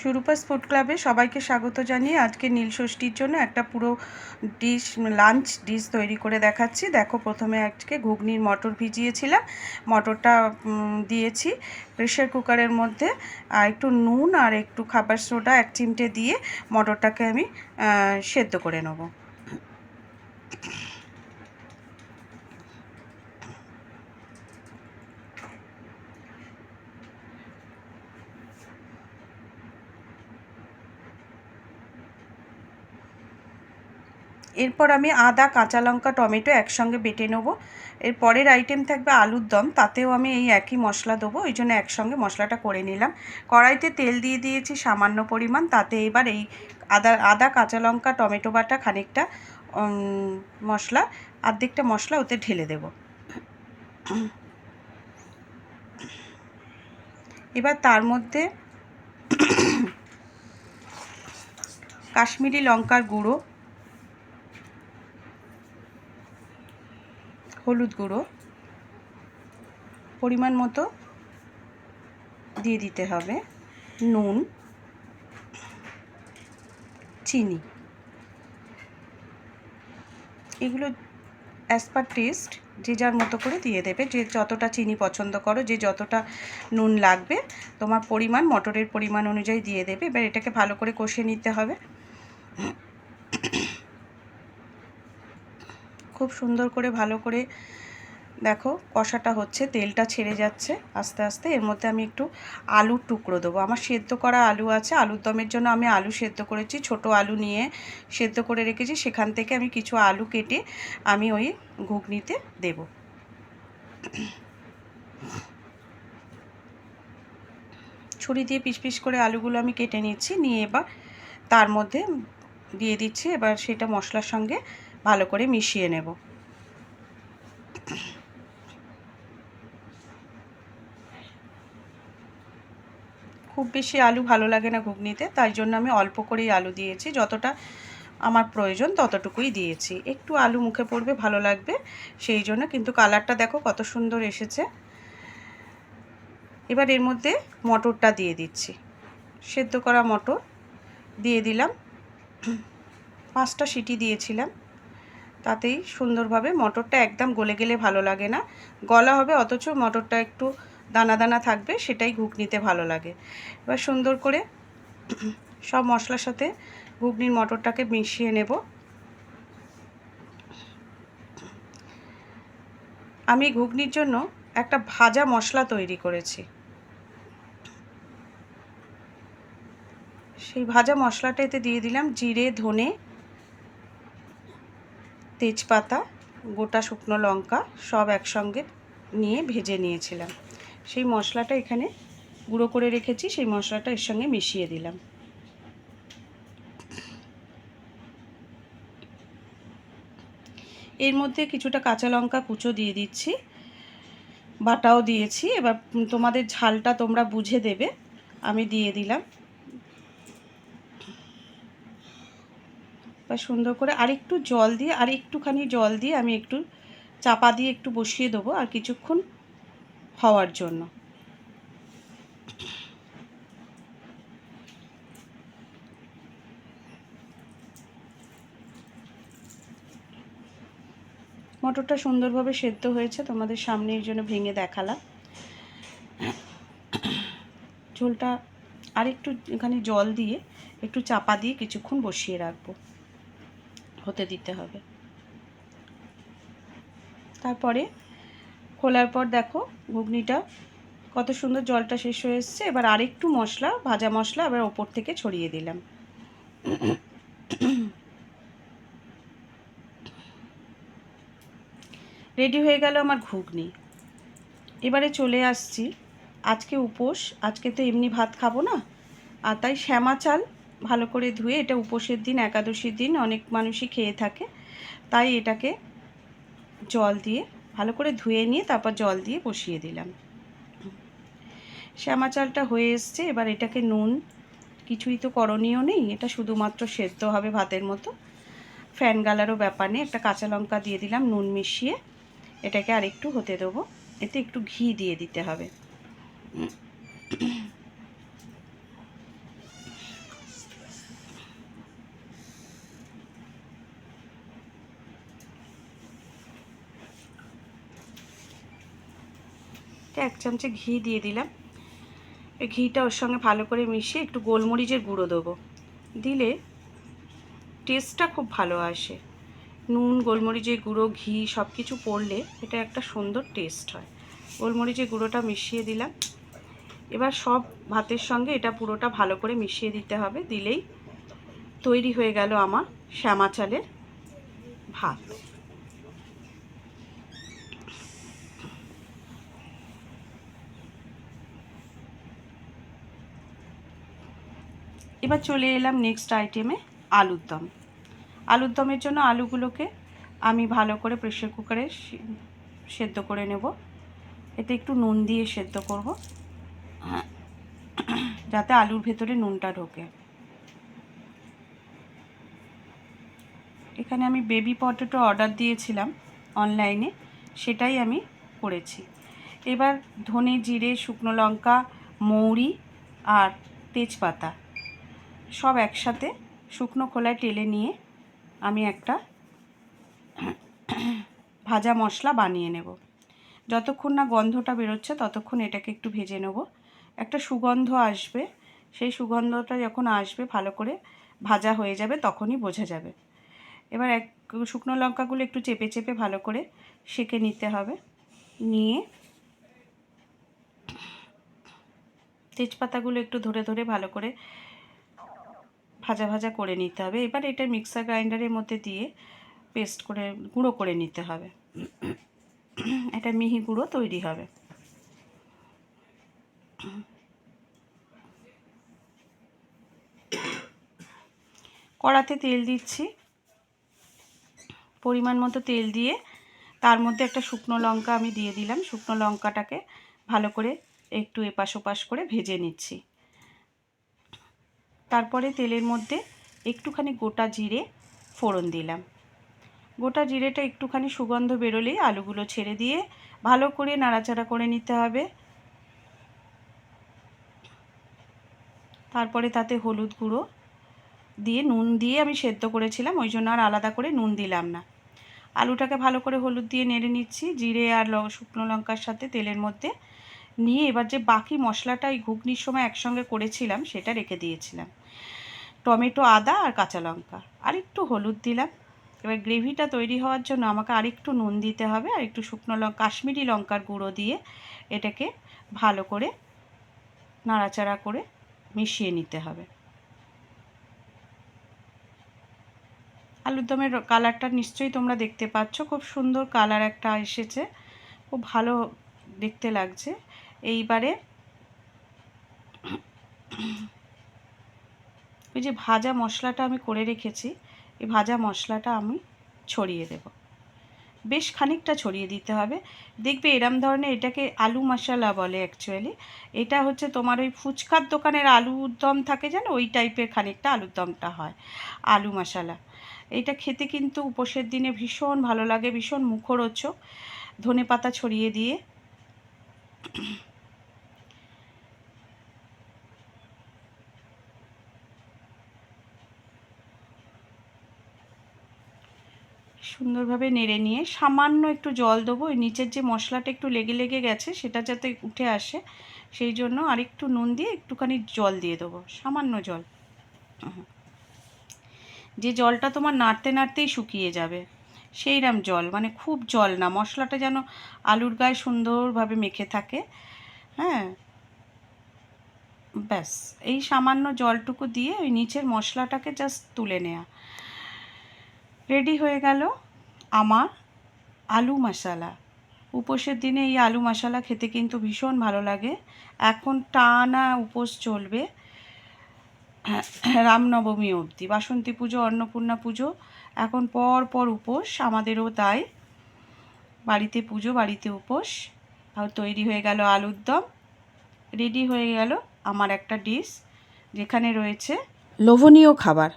সুরূপাস food ক্লাবে সবাইকে স্বাগত জানিয়ে আজকে নীলষষ্ঠীর জন্য একটা পুরো ডিশ লাঞ্চ ডিশ তৈরি করে দেখাচ্ছি। দেখো, প্রথমে আজকে ঘুগনির মটর ভিজিয়েছিলাম, মটরটা দিয়েছি প্রেশার কুকারের মধ্যে, আর একটু নুন আর একটু খাবার সোডা 1 চিমটে দিয়ে মটরটাকে আমি সেদ্ধ করে নেব। এরপর আমি আদা, কাঁচা লঙ্কা, টমেটো একসঙ্গে বেটে নেবো। এর পরের আইটেম থাকবে আলুর দম, তাতেও আমি এই একই মশলা দেবো, ওই জন্য একসঙ্গে মশলাটা করে নিলাম। কড়াইতে তেল দিয়ে দিয়েছি সামান্য পরিমাণ, তাতে এবার এই আদা, কাঁচা লঙ্কা, টমেটো বাটা, খানিকটা মশলা, অর্ধেকটা মশলা ওতে ঢেলে দেব। এবার তার মধ্যে কাশ্মীরি লঙ্কার গুঁড়ো, হলুদ গুঁড়ো পরিমাণ মতো দিয়ে দিতে হবে, নুন, চিনি, এগুলো অ্যাজ পার টেস্ট যে যার মতো করে দিয়ে দেবে, যে যতটা চিনি পছন্দ করো, যে যতটা নুন লাগবে তোমার পরিমাণ, মটরের পরিমাণ অনুযায়ী দিয়ে দেবে। এবার এটাকে ভালো করে কষে নিতে হবে। খুব সুন্দর করে ভালো করে দেখো কষাটা হচ্ছে, তেলটা ছেড়ে যাচ্ছে আস্তে আস্তে। এর মধ্যে আমি একটু আলুর টুকরো দেবো, আমার সেদ্ধ করা আলু আছে, আলুর দমের জন্য আমি আলু সেদ্ধ করেছি, ছোট আলু নিয়ে সেদ্ধ করে রেখেছি, সেখান থেকে আমি কিছু আলু কেটে আমি ওই ঘুগনিতে দেব। ছুরি দিয়ে পিস পিস করে আলুগুলো আমি কেটে নিচ্ছি, নিয়ে এবার তার মধ্যে দিয়ে দিচ্ছি। এবার সেটা মশলার সঙ্গে ভালো করে মিশিয়ে নেব। খুব বেশি আলু ভালো লাগে না ঘুগনিতে, তাই জন্য আমি অল্প করেই আলু দিয়েছি, যতটা আমার প্রয়োজন ততটুকুই দিয়েছি। একটু আলু মুখে পড়বে, ভালো লাগবে সেই জন্য। কিন্তু কালারটা দেখো কত সুন্দর এসেছে। এবার এর মধ্যে মটরটা দিয়ে দিচ্ছি, সেদ্ধ করা মটর দিয়ে দিলাম। 5টা সিটি দিয়েছিলাম, তাতেই সুন্দরভাবে মটরটা একদম গলে গেলে ভালো লাগে না, গলা হবে অথচ মটরটা একটু দানা দানা থাকবে, সেটাই ঘুগনিতে ভালো লাগে। এবার সুন্দর করে সব মশলার সাথে ঘুগনির মটরটাকে মিশিয়ে নেব। আমি ঘুগনির জন্য একটা ভাজা মশলা তৈরি করেছি, সেই ভাজা মশলাটা এতে দিয়ে দিলাম জিরে, ধনে, তেজপাতা, গোটা শুকনো লঙ্কা সব একসঙ্গে নিয়ে ভেজে নিয়েছিলাম। সেই মশলাটা এখানে গুঁড়ো করে রেখেছি, সেই মশলাটা এর সঙ্গে মিশিয়ে দিলাম। এর মধ্যে কিছুটা কাঁচা লঙ্কা কুচো দিয়ে দিচ্ছি, বাটাও দিয়েছি। এবার তোমাদের ঝালটা তোমরা বুঝে দেবে, আমি দিয়ে দিলাম। এবার সুন্দর করে আরেকটু জল দিয়ে, আর একটুখানি জল দিয়ে আমি একটু চাপা দিয়ে একটু বসিয়ে দেবো আর কিছুক্ষণ হওয়ার জন্য। মটরটা সুন্দরভাবে সেদ্ধ হয়েছে, তোমাদের সামনে এই জন্য ভেঙে দেখালাম। ঝোলটা আরেকটু এখানে জল দিয়ে একটু চাপা দিয়ে কিছুক্ষণ বসিয়ে রাখবো, হতে দিতে হবে। তারপরে খোলার পর দেখো ঘুগনিটা কত সুন্দর জলটা শেষ হয়ে এসছে। এবার আরেকটু মশলা, ভাজা মশলা আবার ওপর থেকে ছড়িয়ে দিলাম। রেডি হয়ে গেল আমার ঘুগনি। এবারে চলে আসছি, আজকে উপোস, আজকে তো এমনি ভাত খাবো না, আর তাই শ্যামা চাল ভালো করে ধুয়ে, এটা উপোসের দিন, একাদশীর দিন অনেক মানুষই খেয়ে থাকে, তাই এটাকে জল দিয়ে ভালো করে ধুয়ে নিয়ে তারপর জল দিয়ে বসিয়ে দিলাম। শ্যামা চালটা হয়ে এসছে, এবার এটাকে নুন, কিছুই তো করণীয় নেই, এটা শুধুমাত্র সেদ্ধ হবে ভাতের মতো, ফ্যান গালারও ব্যাপার নেই। একটা কাঁচা লঙ্কা দিয়ে দিলাম নুন মিশিয়ে, এটাকে আর একটু হতে দেবো। এতে একটু ঘি দিয়ে দিতে হবে। 1 চামচে ঘি দিয়ে দিলাম। এই ঘিটা ওর সঙ্গে ভালো করে মিশিয়ে একটু গোলমরিচের গুঁড়ো দেবো, দিলে টেস্টটা খুব ভালো আসে। নুন, গোলমরিচের গুঁড়ো, ঘি সব কিছু পড়লে এটা একটা সুন্দর টেস্ট হয়। গোলমরিচের গুঁড়োটা মিশিয়ে দিলাম। এবার সব ভাতের সঙ্গে এটা পুরোটা ভালো করে মিশিয়ে দিতে হবে, দিলেই তৈরি হয়ে গেল আমার শ্যামা চালের ভাত। এবার চলে এলাম নেক্সট আইটেমে, আলুর দম। আলুর দমের জন্য আলুগুলোকে আমি ভালো করে প্রেসার কুকারে সেদ্ধ করে নেব। এতে একটু নুন দিয়ে সেদ্ধ করব, যাতে আলুর ভেতরে নুনটা ঢোকে। এখানে আমি বেবি পটেটো অর্ডার দিয়েছিলাম অনলাইনে, সেটাই আমি করেছি। এবার ধনে, জিরে, শুকনো লঙ্কা, মৌরি আর তেজপাতা সব একসাথে শুকনো খোলায় টেলে নিয়ে আমি একটা ভাজা মশলা বানিয়ে নেব। যতক্ষণ না গন্ধটা বেরোচ্ছে ততক্ষণ এটাকে একটু ভেজে নেব। একটা সুগন্ধ আসবে, সেই সুগন্ধটা যখন আসবে ভালো করে ভাজা হয়ে যাবে তখনই বোঝা যাবে। এবার শুকনো লঙ্কাগুলো একটু চেপে চেপে ভালো করে সেঁকে নিতে হবে, নিয়ে তেজপাতাগুলো একটু ধরে ধরে ভালো করে ভাজা ভাজা করে নিতে হবে। এবার এটা মিক্সার গ্রাইন্ডারের মধ্যে দিয়ে পেস্ট করে গুঁড়ো করে নিতে হবে, একটা মিহি গুঁড়ো তৈরি হবে। কড়াতে তেল দিচ্ছি, পরিমাণ মতো তেল দিয়ে তার মধ্যে একটা শুকনো লঙ্কা আমি দিয়ে দিলাম। শুকনো লঙ্কাটাকে ভালো করে একটু এপাশ ওপাশ করে ভেজে নিচ্ছি। তারপরে তেলের মধ্যে একটুখানি গোটা জিরে ফোড়ন দিলাম। গোটা জিরেটা একটুখানি সুগন্ধ বেরোলেই আলুগুলো ছেড়ে দিয়ে ভালো করে নাড়াচাড়া করে নিতে হবে। তারপরে তাতে হলুদ গুঁড়ো দিয়ে নুন দিয়ে আমি সেদ্ধ করেছিলাম, ওই জন্য আর আলাদা করে নুন দিলাম না। আলুটাকে ভালো করে হলুদ দিয়ে নেড়ে নিচ্ছি জিরে আর শুকনো লঙ্কার সাথে তেলের মধ্যে নিয়ে। এবার যে বাকি মশলাটা ওই ঘুগনির সময় একসঙ্গে করেছিলাম সেটা রেখে দিয়েছিলাম, টমেটো, আদা আর কাঁচা লঙ্কা, আর একটু হলুদ দিলাম। এবার গ্রেভিটা তৈরি হওয়ার জন্য আমাকে আরেকটু নুন দিতে হবে, আর একটু শুকনো কাশ্মীরি লঙ্কার গুঁড়ো দিয়ে এটাকে ভালো করে নাড়াচাড়া করে মিশিয়ে নিতে হবে। আলুর দমের কালারটা নিশ্চয়ই তোমরা দেখতে পাচ্ছ, খুব সুন্দর কালার একটা এসেছে, খুব ভালো দেখতে লাগছে। এইবারে ওই যে ভাজা মশলাটা আমি করে রেখেছি, এই ভাজা মশলাটা আমি ছড়িয়ে দেব, বেশ খানিকটা ছড়িয়ে দিতে হবে। দেখবে এরম ধরনের, এটাকে আলু মশলা বলে অ্যাকচুয়ালি। এটা হচ্ছে তোমার ওই ফুচকার দোকানের আলুর দম থাকে জানো, ওই টাইপের খানিকটা আলুর দমটা হয়, আলু মশলা। এটা খেতে কিন্তু উপোসের দিনে ভীষণ ভালো লাগে, ভীষণ মুখরোচক। ধনেপাতা ছড়িয়ে দিয়ে সুন্দরভাবে নেড়ে নিয়ে সামান্য একটু জল দেবো। ওই নিচের যে মশলাটা একটু লেগে লেগে গেছে সেটা যাতে উঠে আসে, সেই জন্য আরেকটু নুন দিয়ে একটুখানি জল দিয়ে দেবো, সামান্য জল। যে জলটা তোমার নাড়তে নাড়তেই শুকিয়ে যাবে সেইরকম জল, মানে খুব জল না, মশলাটা যেন আলুর গায়ে সুন্দরভাবে মেখে থাকে। হ্যাঁ, ব্যাস এই সামান্য জলটুকু দিয়ে ওই নিচের মশলাটাকে জাস্ট তুলে নেওয়া। রেডি হয়ে গেল আমার আলু মশলা। উপোসের দিনে এই আলু মশলা খেতে কিন্তু ভীষণ ভালো লাগে। এখন টানা উপোস চলবে রামনবমী অবধি, বাসন্তী পুজো, অন্নপূর্ণা পুজো, এখন পর পর উপোস, আমাদেরও তাই। বাড়িতে পুজো, বাড়িতে উপোস। আর তৈরি হয়ে গেল আলুর দম, রেডি হয়ে গেল আমার একটা ডিশ, যেখানে রয়েছে লোভনীয় খাবার।